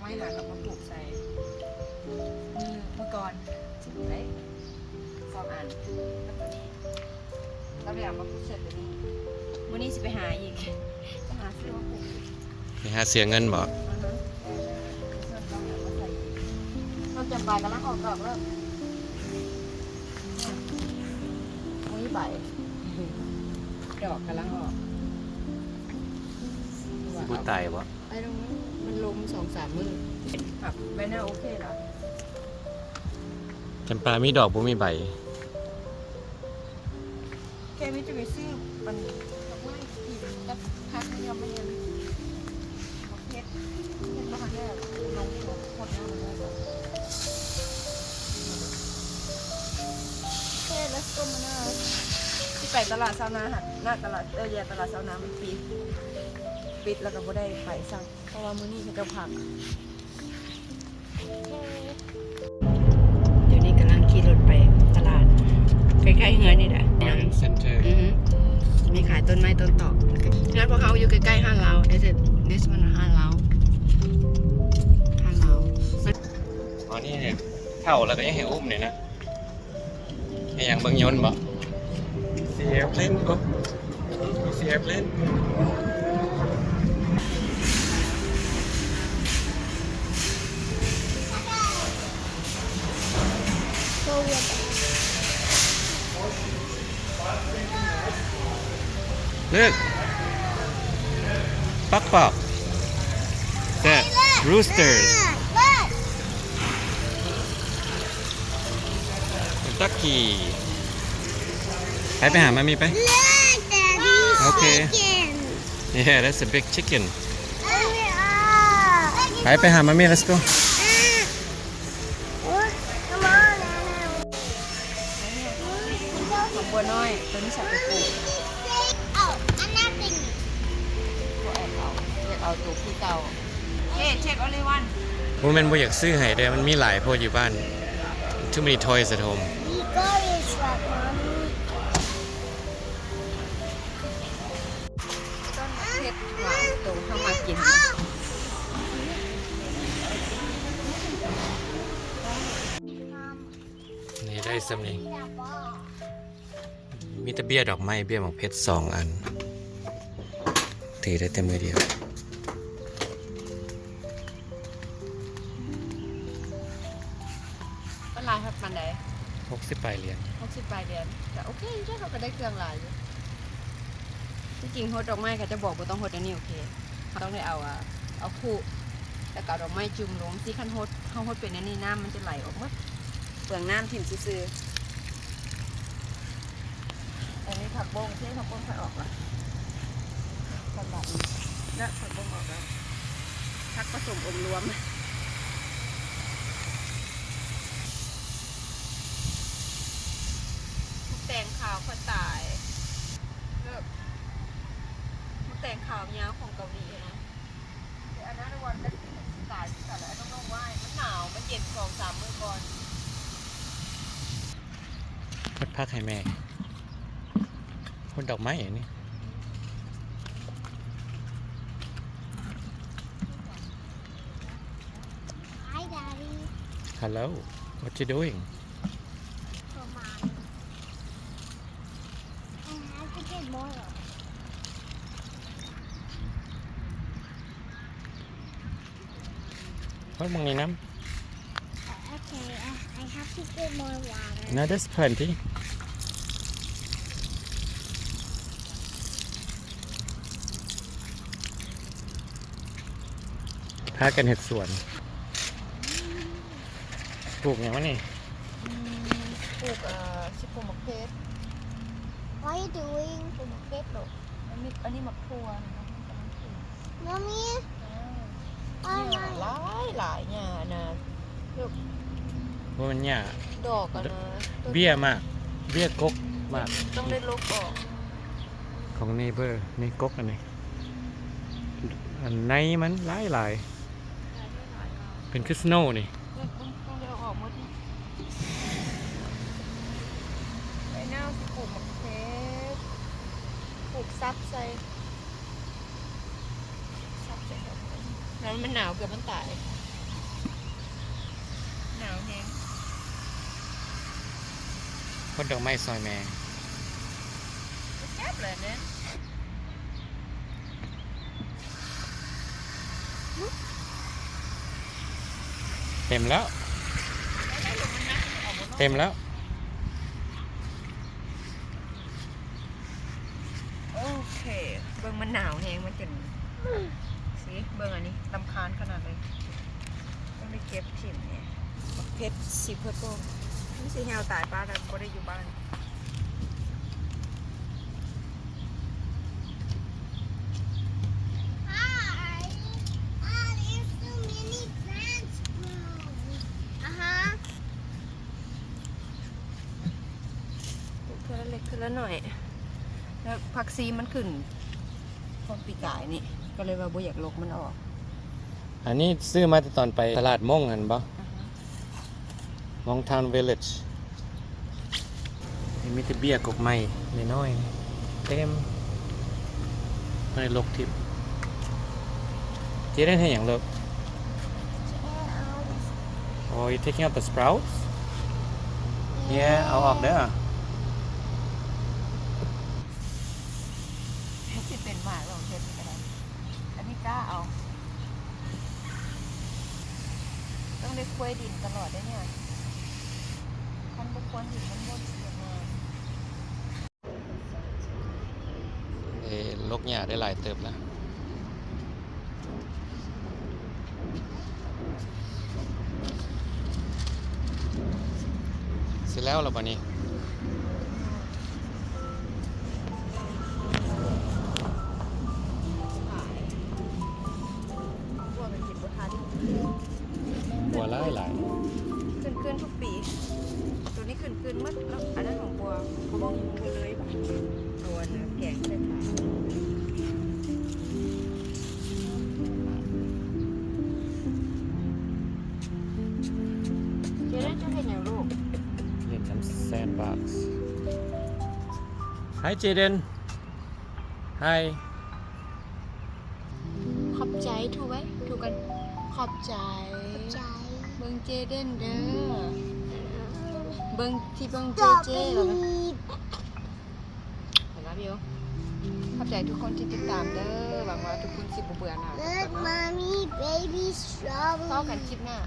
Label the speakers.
Speaker 1: ไม้หากับมาปลูกใส่เมื่อก่อนเล็ก2 อันแล้วตัวนี้เราได้เอามาปลูกเสร็จตัวนี้วันนี้จะไปหาอีกจะหาซื้อมาปลูก
Speaker 2: นี่ฮะเสียเงินบ่
Speaker 1: เราจำปากำลังออกดอกแล้วมุ้ยใบดอกกำลังออก
Speaker 2: ผู้ตายบ่
Speaker 1: ไอ้ตรงนั้นมันลม2-3 มื้อครับใบหน้าโอเคเหรอ
Speaker 2: จำปามีดอกบ่มีใบ
Speaker 1: แกไม่จะไปซื้อมันดอกไม้ที่กับพักไม่ยอมไม่ยันมะเพชรมะขามแก้วลงหมดแล้วเลยแบบโอเค let's go มาหน้าที่ไปตลาดซาวนาหัดหน้าตลาดแย่ตลาดซาวนามันปิดแล้วก็บ่ได้ไปสั่งเพราะว่ามื้อนี้เขาจะพักเดี๋ยวนี้กำลังขี่รถไปตลาดใกล้ๆเฮือนนี่แหละ
Speaker 2: เซ็นเตอร์
Speaker 1: มีขายต้นไม้ต้นตอกงั้นพวกเขาอยู่ใกล้ๆห้างเรา this one ห้างเรา
Speaker 2: อ๋อนี่เนี่ยเท่าแล้วก็ยังให้อุ้มเนี่ยนะให้ยังเบิ่งยนต์บ่เสียบเล่นบ่เสียบเล่นเลือกปักปัก that roosters Kentucky ไปหามามีไป โอเค yeah that's a big chicken ไปหามามี let's go
Speaker 1: ของบัวน้อยตัวนี้ฉันไปปลูกก็เอาตัวพี่เก่าเช็ค only one
Speaker 2: โมเมนต์บ่อยากซื้อให้เด้อมันมีหลายโพดอยู่บ้าน too many toys at home
Speaker 1: ต้นเพชรหวานตรงเข้ามากิน
Speaker 2: นี่ได้สำเนียงมีแต่เบี้ยดอกไม้เบี้ยหมอกเพชร2 อันถือได้แต่มือเดียว
Speaker 1: ก็ลายครับมันไหน
Speaker 2: 60 ปลายเหรียญ
Speaker 1: 60 ปลายเดือนแต่โอเคใช่เขาก็ได้เครื่องลายอยู่ที่จริงโฮดดอกไม้เขาจะบอกว่าต้องโฮดอันนี้โอเคเขาต้องได้เอาคู่แล้วก็ดอกไม้จุ่มลงที่ขั้นโฮดเขาโฮดเป็นอันนี้น้ำมันจะไหลออกหมดเปลืองน้ำถิ่มซื่ออันนี้ผักบ้งที่ผักบ้งค่อยออกละสำหรับและผักบ้งออกแล้วผักผสมอมรวมแตงขาวคนตายเลิกมุกแตงขาวยาวของเกาหลีนะแต่อันนั้นวันได้ตายที่ตายแล้วต้องลงว่ายมันหนาวมันเย็น2-3 มื้อก่อน
Speaker 2: พดพักให้แม่พดดอกไม้อย่างนี้
Speaker 3: Hi, Daddy.
Speaker 2: Hello what you doing
Speaker 3: Come on. I have to get more of it.
Speaker 2: พดมองนี้น้
Speaker 3: Okay, I have to get more water.
Speaker 2: ำ no there's plenty พากันเห็ดสวนปลูกอย่างวะนี่
Speaker 1: ปลูกชิปโปมะเขือ
Speaker 3: What are you doing?
Speaker 1: ปลูกมะเขือดอกอันนี้มะพร้าวนะ
Speaker 3: Mommy?
Speaker 1: หลายเนี่ยนะลูก
Speaker 2: ว่ามันหญ้า
Speaker 1: ดอกกันนะ
Speaker 2: เบี้ยมาก เบี้ยกกมาก
Speaker 1: ต้องได้ลบออก
Speaker 2: ของนี่เบอร์นี่กกอันนี้อันในมันหลายเป็นคือสโนว์นี่
Speaker 1: ต้องได้ออกหมดนี่ไปหน้าปลูกมะเขือปลูกซับใส่แล้วมันหนาวเกือบมันตาย
Speaker 2: คนดอกไม้ซอยแม่
Speaker 1: แซ่บเลยเนี่ย
Speaker 2: เต็มแล้ว เต็มแล้ว
Speaker 1: โอเคเบิ่งมันหนาวแฮงมันจนสิเบิ่งอันนี้ตำคาญขนาดเลยต้องได้เก็บถิ่มเนี่ยเพชรสิเพื่อโตนี่สิแฮวตายป้าแต่บ่ได้อยู่บ้าน
Speaker 3: Hi. There's so many plants growing. Uh-huh.
Speaker 1: เพื่อเล็กขึ้นแล้วหน่อย แล้วผักซีมันขึ้นพอปีกายนี่ ก็เลยว่าบ่อยากลกมันออก
Speaker 2: อันนี้ซื้อมาตอนไปตลาดม่งกันปะม่งทาวน์วิลเลจนี่มีแต่เบี้ยกกไม้น้อยๆเต็มในลกทิพย์เจ๊ได้ให้อย่างเลิก Oh you taking out the sprouts Yeah เอาออกเด้อ
Speaker 1: สิเป็นหมากหรอกเพชรก็ได้อันนี้กล้าเอา ต้องได้คุ้ยดินตลอดได้เนี่ยคันบุคคลดินมันบนเสียงาน
Speaker 2: ลกหญ้าได้หลายเติบแล้วเสร็จแล้วเหรอปะนี้
Speaker 1: บัวเป็นจิตบุทาน
Speaker 2: บัวหลายหลาย
Speaker 1: ขึ้นทุกปี ตัวนี้ขึ้นมัดแล้วอันนั้นของบัวมองอยู่เลยแบบตัวเนื้อแกงใส่ขาเจ๊ได้จะเห็นอย่างลูก
Speaker 2: เล่นน้ำแซนด์บ็อกซ์ Hi Jaden Hi
Speaker 1: ขอบใจถูกไหมถูกกันขอบใจ
Speaker 3: Jai.
Speaker 1: เบิ่งเจเดนเด้อเบิ่งที่เบิ่งเจเจเหรอนะ
Speaker 3: Strawberry.
Speaker 1: เห็นแล้วบิวขอบใจทุกคนที่ติดตามเด้อหวังว่าทุกคนสิบ่เบื่อหน่าย
Speaker 3: Look, mommy, baby
Speaker 1: เข้ากัน
Speaker 3: strawberry.
Speaker 1: คลิปหน้า